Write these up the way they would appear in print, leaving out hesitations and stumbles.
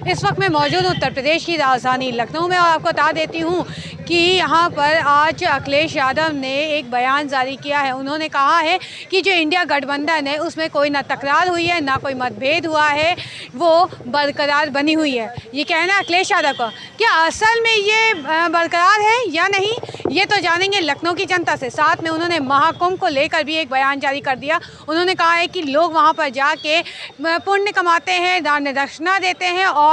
इस वक्त मैं मौजूद हूँ उत्तर प्रदेश की राजधानी लखनऊ में और आपको बता देती हूँ कि यहाँ पर आज अखिलेश यादव ने एक बयान जारी किया है। उन्होंने कहा है कि जो इंडिया गठबंधन है उसमें कोई ना तकरार हुई है, ना कोई मतभेद हुआ है, वो बरकरार बनी हुई है। ये कहना है अखिलेश यादव का। क्या असल में ये बरकरार है या नहीं, ये तो जानेंगे लखनऊ की जनता से। साथ में उन्होंने महाकुंभ को लेकर भी एक बयान जारी कर दिया। उन्होंने कहा है कि लोग वहाँ पर जाके पुण्य कमाते हैं, दान दक्षिणा देते हैं और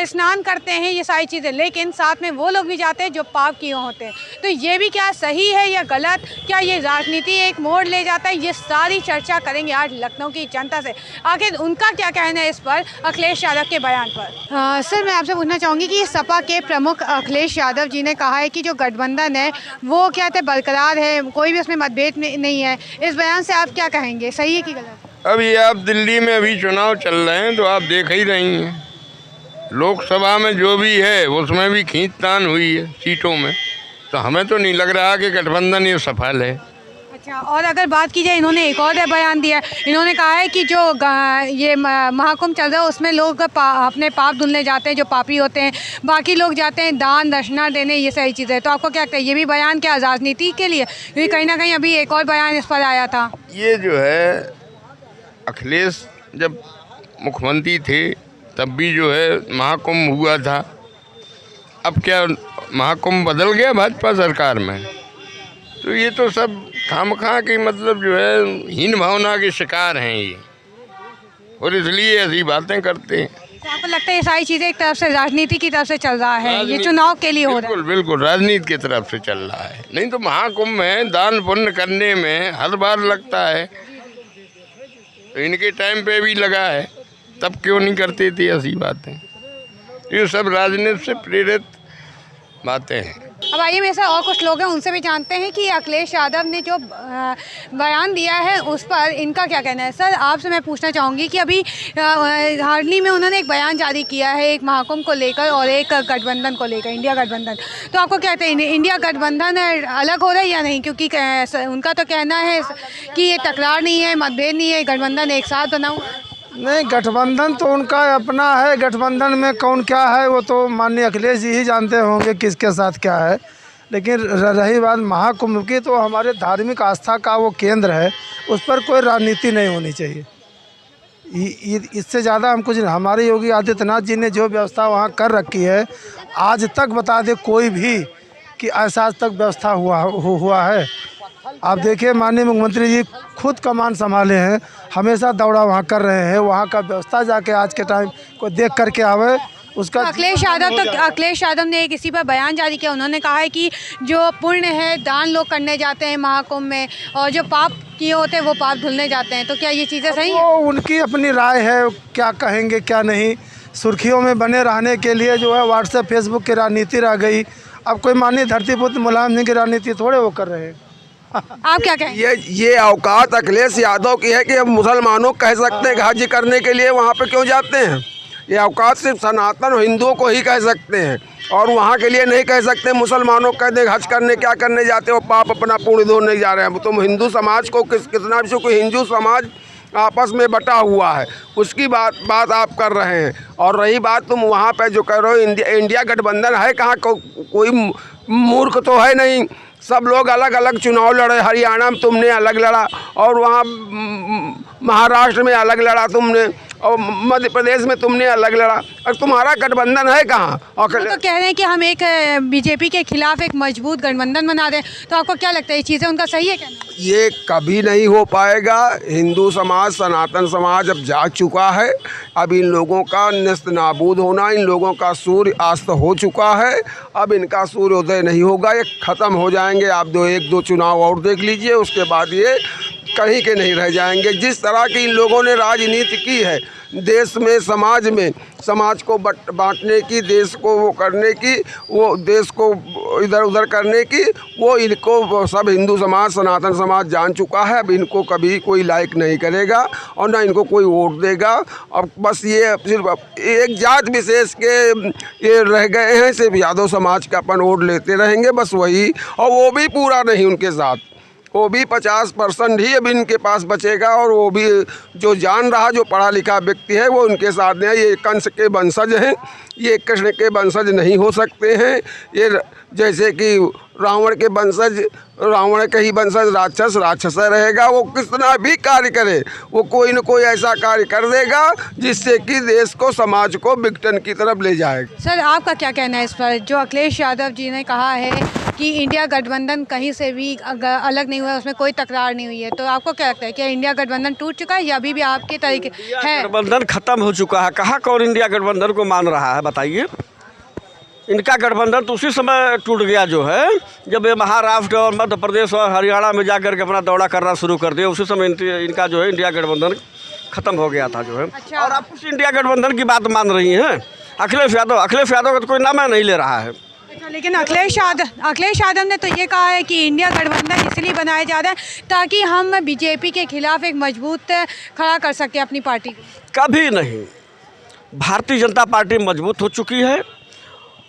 स्नान करते हैं, ये सारी चीज़ें, लेकिन साथ में वो लोग भी जाते हैं जो पाप किए होते हैं। तो ये भी क्या सही है या गलत, क्या ये राजनीति एक मोड़ ले जाता है, ये सारी चर्चा करेंगे आज लखनऊ की जनता से। आखिर उनका क्या कहना है इस पर, अखिलेश यादव के बयान पर। सर, मैं आपसे पूछना चाहूँगी कि सपा के प्रमुख अखिलेश यादव जी ने कहा है कि जो गठबंधन है वो क्या कहते बरकरार है, कोई भी उसमें मतभेद नहीं है। इस बयान से आप क्या कहेंगे, सही है कि गलत? अभी आप दिल्ली में अभी चुनाव चल रहे हैं तो आप देख ही रही हैं, लोकसभा में जो भी है उसमें भी खींचतान हुई है सीटों में। तो हमें तो नहीं लग रहा कि गठबंधन ये सफल है। अच्छा, और अगर बात की जाए, इन्होंने एक और बयान दिया है। इन्होंने कहा है कि जो ये महाकुंभ चल रहा है उसमें लोग अपने पाप धुलने जाते हैं, जो पापी होते हैं, बाकी लोग जाते हैं दान दक्षिणा देने, ये सारी चीज़ें। तो आपको क्या लगता है, ये भी बयान क्या राजनीति के लिए? क्योंकि कहीं ना कहीं अभी एक और बयान इस पर आया था। ये जो है अखिलेश जब मुख्यमंत्री थे तब भी जो है महाकुंभ हुआ था। अब क्या महाकुंभ बदल गया भाजपा सरकार में? तो ये तो सब खामखा की मतलब जो है हीन भावना के शिकार हैं ये, और इसलिए ऐसी बातें करते हैं। तो आपको लगता है ये सारी चीज़ें एक तरफ से राजनीति की तरफ से चल रहा है, ये चुनाव के लिए हो रहा है? बिल्कुल बिल्कुल राजनीति की तरफ से चल रहा है। नहीं तो महाकुंभ में दान पुण्य करने में हर बार लगता है, तो इनके टाइम पे भी लगा है, तब क्यों नहीं करते थे ऐसी बातें? ये सब राजनीति से प्रेरित बातें हैं। अब आइए, मेरे साथ और कुछ लोग हैं, उनसे भी जानते हैं कि अखिलेश यादव ने जो बयान दिया है उस पर इनका क्या कहना है। सर, आपसे मैं पूछना चाहूँगी कि अभी हाल ही में उन्होंने एक बयान जारी किया है, एक महाकुंभ को लेकर और एक गठबंधन को लेकर, इंडिया गठबंधन। तो आपको क्या कहते हैं, इंडिया गठबंधन अलग हो रहा है या नहीं? क्योंकि उनका तो कहना है कि ये तकरार नहीं है, मतभेद नहीं है, गठबंधन एक साथ बना हुआ है। नहीं, गठबंधन तो उनका अपना है। गठबंधन में कौन क्या है वो तो माननीय अखिलेश जी ही जानते होंगे किसके साथ क्या है। लेकिन रही बात महाकुंभ की, तो हमारे धार्मिक आस्था का वो केंद्र है, उस पर कोई राजनीति नहीं होनी चाहिए। इससे ज़्यादा हम कुछ नहीं। हमारे योगी आदित्यनाथ जी ने जो व्यवस्था वहाँ कर रखी है, आज तक बता दे कोई भी कि ऐसा आज तक व्यवस्था हुआ है। आप देखिए, माननीय मुख्यमंत्री जी खुद कमान संभाले हैं, हमेशा दौड़ा वहाँ कर रहे हैं। वहाँ का व्यवस्था जाके आज के टाइम को देख करके आवे उसका। अखिलेश यादव ने एक इसी पर बयान जारी किया। उन्होंने कहा है कि जो पुण्य है दान लोग करने जाते हैं महाकुंभ में, और जो पाप किए होते हैं वो पाप धुलने जाते हैं। तो क्या ये चीज़ें सही हैं? उनकी अपनी राय है, क्या कहेंगे क्या नहीं। सुर्खियों में बने रहने के लिए जो है व्हाट्सएप फेसबुक की राजनीति रह गई। अब कोई माननीय धरतीपुत्र मुलायम सिंह की राजनीति थोड़े वो कर रहे हैं। आप क्या कहें? ये औकात अखिलेश यादव की है कि हम मुसलमानों को कह सकते हैं हज करने के लिए वहाँ पे क्यों जाते हैं? ये औकात सिर्फ सनातन हिंदुओं को ही कह सकते हैं, और वहाँ के लिए नहीं कह सकते। मुसलमानों को कह दे हज करने क्या करने जाते हो, पाप अपना पुण्य धोने जा रहे हैं। तो हिंदू समाज को कितना भी कोई हिंदू समाज आपस में बटा हुआ है, उसकी बात आप कर रहे हैं। और रही बात तुम वहाँ पे जो कह रहे हो इंडिया गठबंधन है कहाँ, कोई मूर्ख तो है नहीं। सब लोग अलग अलग चुनाव लड़े। हरियाणा में तुमने अलग लड़ा, और वहाँ महाराष्ट्र में अलग लड़ा तुमने, और मध्य प्रदेश में तुमने अलग लड़ा, और तुम्हारा गठबंधन है कहाँ? तो कह रहे हैं कि हम एक बीजेपी के खिलाफ एक मजबूत गठबंधन बना दें। तो आपको क्या लगता है, ये चीज़ें उनका सही है क्या? ये कभी नहीं हो पाएगा। हिंदू समाज, सनातन समाज अब जाग चुका है। अब इन लोगों का नेस्त नाबूद होना, इन लोगों का सूर्य अस्त हो चुका है। अब इनका सूर्योदय नहीं होगा, ये ख़त्म हो जाएंगे। आप एक दो चुनाव और देख लीजिए, उसके बाद ये कहीं के नहीं रह जाएंगे। जिस तरह की इन लोगों ने राजनीति की है देश में, समाज को बांटने की, देश को वो करने की, वो देश को इधर उधर करने की, वो इनको सब हिंदू समाज, सनातन समाज जान चुका है। अब इनको कभी कोई लाइक नहीं करेगा और ना इनको कोई वोट देगा। अब बस ये सिर्फ एक जात विशेष के ये रह गए हैं, सिर्फ यादव समाज का अपन वोट लेते रहेंगे, बस वही, और वो भी पूरा नहीं उनके साथ। वो भी 50% ही अब इनके पास बचेगा, और वो भी जो जान रहा, जो पढ़ा लिखा व्यक्ति है वो उनके साथ में है। ये कंस के वंशज हैं, ये कृष्ण के वंशज नहीं हो सकते हैं। ये जैसे कि रावण के वंशज, रावण के ही वंशज राक्षस रहेगा। वो कितना भी कार्य करे, वो कोई न कोई ऐसा कार्य कर देगा जिससे कि देश को, समाज को विघटन की तरफ ले जाएगा। सर आपका क्या कहना है इस पर? जो अखिलेश यादव जी ने कहा है कि इंडिया गठबंधन कहीं से भी अलग नहीं हुआ है, उसमें कोई तकरार नहीं हुई है, तो आपको क्या लगता है कि इंडिया गठबंधन टूट चुका है या अभी भी आपके तरीके है? गठबंधन खत्म हो चुका है। कहाँ कौन इंडिया गठबंधन को मान रहा है बताइए? इनका गठबंधन तो उसी समय टूट गया जो है, जब ये महाराष्ट्र और मध्य प्रदेश और हरियाणा में जाकर के अपना दौरा करना शुरू कर दिया, उसी समय इनका जो है इंडिया गठबंधन खत्म हो गया था जो है। अच्छा। और आप उस इंडिया गठबंधन की बात मान रही हैं? अखिलेश यादव का तो कोई नाम नहीं ले रहा है। अच्छा, लेकिन अखिलेश यादव ने तो ये कहा है कि इंडिया गठबंधन इसलिए बनाया जा रहा है ताकि हम बीजेपी के खिलाफ एक मजबूत खड़ा कर सकें अपनी पार्टी को। कभी नहीं। भारतीय जनता पार्टी मजबूत हो चुकी है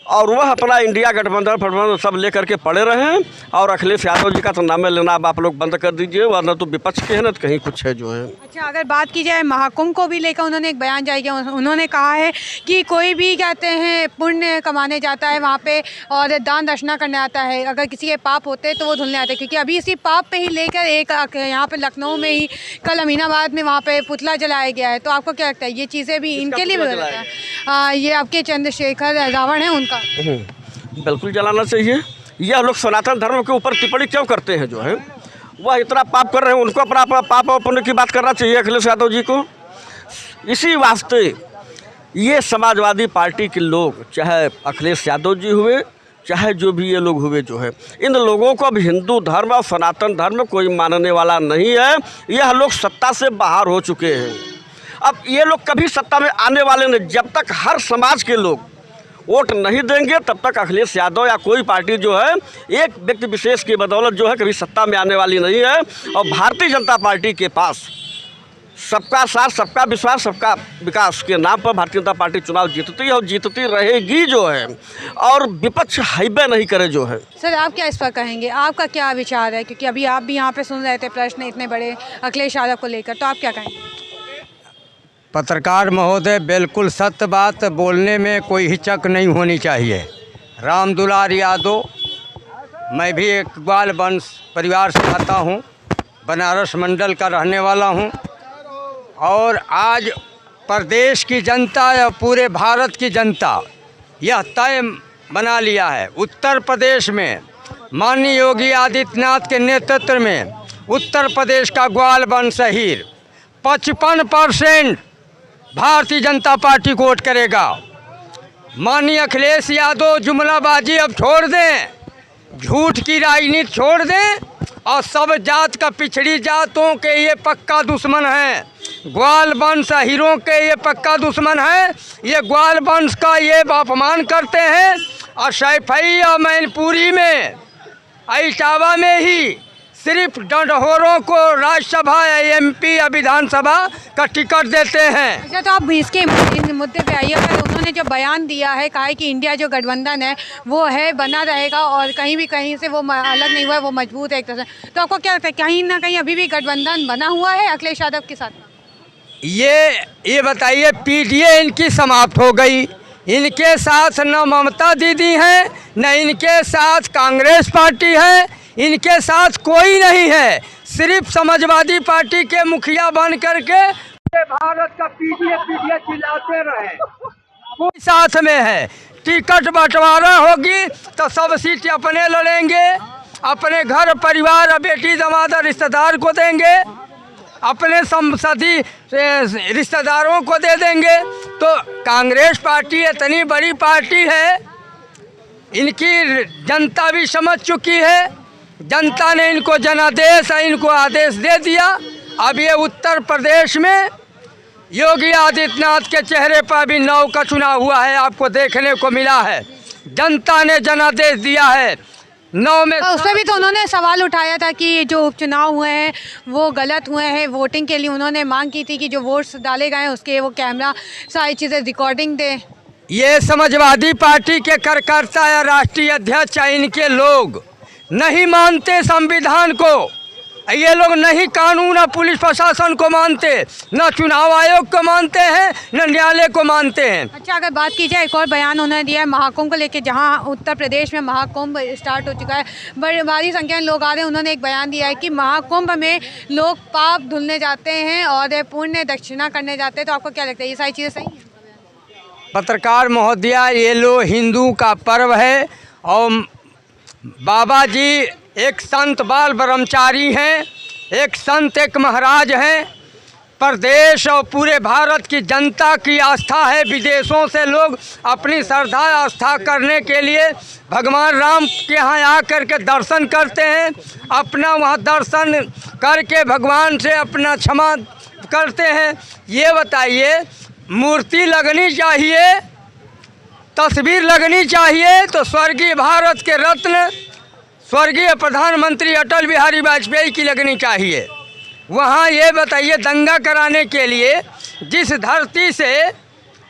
और वह अपना इंडिया गठबंधन सब लेकर के पड़े रहे हैं। और अखिलेश यादव जी का तो नाम लेना अब आप लोग बंद कर दीजिए, वरना तो विपक्ष के है ना, तो कहीं कुछ है जो है। अच्छा, अगर बात की जाए महाकुंभ को भी लेकर उन्होंने एक बयान जारी किया। उन्होंने कहा है कि कोई भी कहते हैं पुण्य कमाने जाता है वहाँ पे और दान दक्षिणा करने आता है, अगर किसी के पाप होते हैं तो वो धुलने आते हैं। क्योंकि अभी इसी पाप पे ही लेकर एक यहाँ पे लखनऊ में ही कल अमीनाबाद में वहाँ पे पुतला जलाया गया है। तो आपको क्या लगता है ये चीज़ें भी इनके लिए भी गलत है? ये आपके चंद्रशेखर रावण है उनका। बिल्कुल जलाना चाहिए। यह लोग सनातन धर्म के ऊपर टिप्पणी क्यों करते हैं जो है? वह इतना पाप कर रहे हैं, उनको अपना पाप और पुण्य की बात करना चाहिए अखिलेश यादव जी को। इसी वास्ते ये समाजवादी पार्टी के लोग, चाहे अखिलेश यादव जी हुए, चाहे जो भी ये लोग हुए जो है, इन लोगों को अब हिंदू धर्म और सनातन धर्म कोई मानने वाला नहीं है। यह लोग सत्ता से बाहर हो चुके हैं। अब ये लोग कभी सत्ता में आने वाले नहीं। जब तक हर समाज के लोग वोट नहीं देंगे तब तक अखिलेश यादव या कोई पार्टी जो है एक व्यक्ति विशेष की बदौलत जो है कभी सत्ता में आने वाली नहीं है। और भारतीय जनता पार्टी के पास सबका साथ, सबका विश्वास, सबका विकास के नाम पर भारतीय जनता पार्टी चुनाव जीतती है और जीतती रहेगी जो है, और विपक्ष हाईवे नहीं करे जो है। सर आप क्या इस पर कहेंगे? आपका क्या विचार है? क्योंकि अभी आप भी यहाँ पे सुन रहे थे प्रश्न इतने बड़े अखिलेश यादव को लेकर, तो आप क्या कहेंगे? पत्रकार महोदय, बिल्कुल सत्य बात बोलने में कोई हिचक नहीं होनी चाहिए। राम दुलार यादव, मैं भी एक ग्वाल वंश परिवार से आता हूँ, बनारस मंडल का रहने वाला हूँ। और आज प्रदेश की जनता या पूरे भारत की जनता यह तय बना लिया है, उत्तर प्रदेश में माननीय योगी आदित्यनाथ के नेतृत्व में उत्तर प्रदेश का ग्वाल वंश शहीद 55% भारतीय जनता पार्टी को वोट करेगा। माननीय अखिलेश यादव जुमलाबाजी अब छोड़ दें, झूठ की राजनीति छोड़ दें और सब जात का, पिछड़ी जातों के ये पक्का दुश्मन हैं। ग्वाल वंश हीरों के ये पक्का दुश्मन है। ये ग्वाल वंश का ये अपमान करते हैं। और सैफई और मैनपुरी में, इटावा में ही सिर्फ डंडहोरों को राज्यसभा या एमपी या विधानसभा का टिकट देते हैं। अच्छा, तो आप इसके मुद्दे पे आइए। अगर उन्होंने जो बयान दिया है, कहा है कि इंडिया जो गठबंधन है वो है, बना रहेगा और कहीं भी कहीं से वो अलग नहीं हुआ है, वो मजबूत है एक तरह से, तो आपको क्या लगता है कहीं ना कहीं अभी भी गठबंधन बना हुआ है अखिलेश यादव के साथ? ये बताइए, पीडीए इनकी समाप्त हो गई, इनके साथ न ममता दीदी हैं, न इनके साथ कांग्रेस पार्टी है, इनके साथ कोई नहीं है। सिर्फ समाजवादी पार्टी के मुखिया बन करके भारत का पीडीए चिल्लाते रहे, कोई साथ में है। टिकट बंटवारा होगी तो सब सीट अपने लड़ेंगे, अपने घर परिवार, बेटी दमाद रिश्तेदार को देंगे, अपने संसदीय रिश्तेदारों को दे देंगे। तो कांग्रेस पार्टी इतनी बड़ी पार्टी है, इनकी जनता भी समझ चुकी है। जनता ने इनको जनादेश, इनको आदेश दे दिया। अब ये उत्तर प्रदेश में योगी आदित्यनाथ के चेहरे पर भी 9 का चुनाव हुआ है, आपको देखने को मिला है। जनता ने जनादेश दिया है 9 में। उस पर भी तो उन्होंने सवाल उठाया था कि जो उपचुनाव हुए हैं वो गलत हुए हैं। वोटिंग के लिए उन्होंने मांग की थी कि जो वोट्स डाले गए हैं उसके वो कैमरा सारी चीज़ें रिकॉर्डिंग दे। ये समाजवादी पार्टी के कार्यकर्ता या राष्ट्रीय अध्यक्ष या इनके लोग नहीं मानते संविधान को, ये लोग नहीं कानून और पुलिस प्रशासन को मानते, न चुनाव आयोग को मानते हैं, न न्यायालय को मानते हैं। अच्छा, अगर बात की जाए, एक और बयान उन्होंने दिया है महाकुंभ को लेकर, जहां उत्तर प्रदेश में महाकुंभ स्टार्ट हो चुका है, बड़ी भारी संख्या में लोग आ रहे हैं। उन्होंने एक बयान दिया है कि महाकुंभ में लोग पाप धुलने जाते हैं और पुण्य दक्षिणा करने जाते हैं। तो आपको क्या लगता है, ये सारी चीज़ें सही हैं? पत्रकार महोदया, ये लो हिंदू का पर्व है और बाबा जी एक संत बाल ब्रह्मचारी हैं, एक संत, एक महाराज हैं। प्रदेश और पूरे भारत की जनता की आस्था है। विदेशों से लोग अपनी श्रद्धा आस्था करने के लिए भगवान राम के यहाँ आकर के दर्शन करते हैं, अपना वहाँ दर्शन करके भगवान से अपना क्षमा करते हैं। ये बताइए, मूर्ति लगनी चाहिए, तस्वीर लगनी चाहिए तो स्वर्गीय भारत के रत्न स्वर्गीय प्रधानमंत्री अटल बिहारी वाजपेयी की लगनी चाहिए। वहाँ ये बताइए, दंगा कराने के लिए जिस धरती से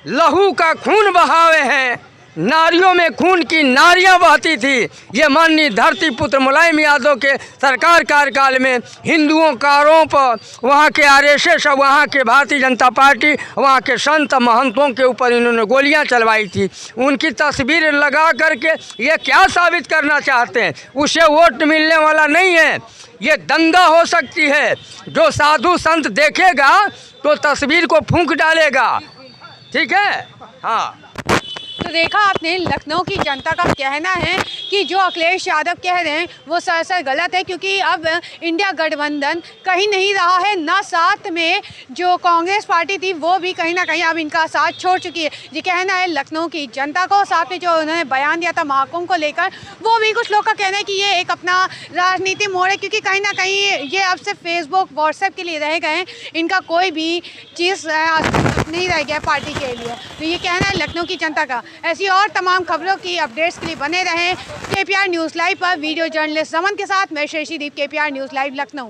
लहू का खून बहावे हैं, नारियों में खून की नारियां बहती थी, ये माननीय धरती पुत्र मुलायम यादव के सरकार कार्यकाल में हिंदुओं कारों पर वहाँ के आरएसएस और वहाँ के भारतीय जनता पार्टी, वहाँ के संत महंतों के ऊपर इन्होंने गोलियां चलवाई थी। उनकी तस्वीर लगा करके ये क्या साबित करना चाहते हैं? उसे वोट मिलने वाला नहीं है। ये दंगा हो सकती है, जो साधु संत देखेगा तो तस्वीर को फूंक डालेगा। ठीक है, हाँ। तो देखा आपने, लखनऊ की जनता का कहना है कि जो अखिलेश यादव कह रहे हैं वो सरासर गलत है, क्योंकि अब इंडिया गठबंधन कहीं नहीं रहा है, ना साथ में जो कांग्रेस पार्टी थी वो भी कहीं ना कहीं अब इनका साथ छोड़ चुकी है। ये कहना है लखनऊ की जनता को। साथ में जो उन्होंने बयान दिया था महाकुंभ को लेकर, वो भी कुछ लोग का कहना है कि ये एक अपना राजनीति मोड़ है, क्योंकि कहीं ना कहीं ये अब से फेसबुक व्हाट्सएप के लिए रह गए हैं, इनका कोई भी चीज़ नहीं रह गया पार्टी के लिए। तो ये कहना है लखनऊ की जनता का। ऐसी और तमाम खबरों की अपडेट्स के लिए बने रहें KPR न्यूज़ लाइव पर। वीडियो जर्नलिस्ट जमन के साथ मैं शशिदीप, KPR न्यूज़ लाइव लखनऊ।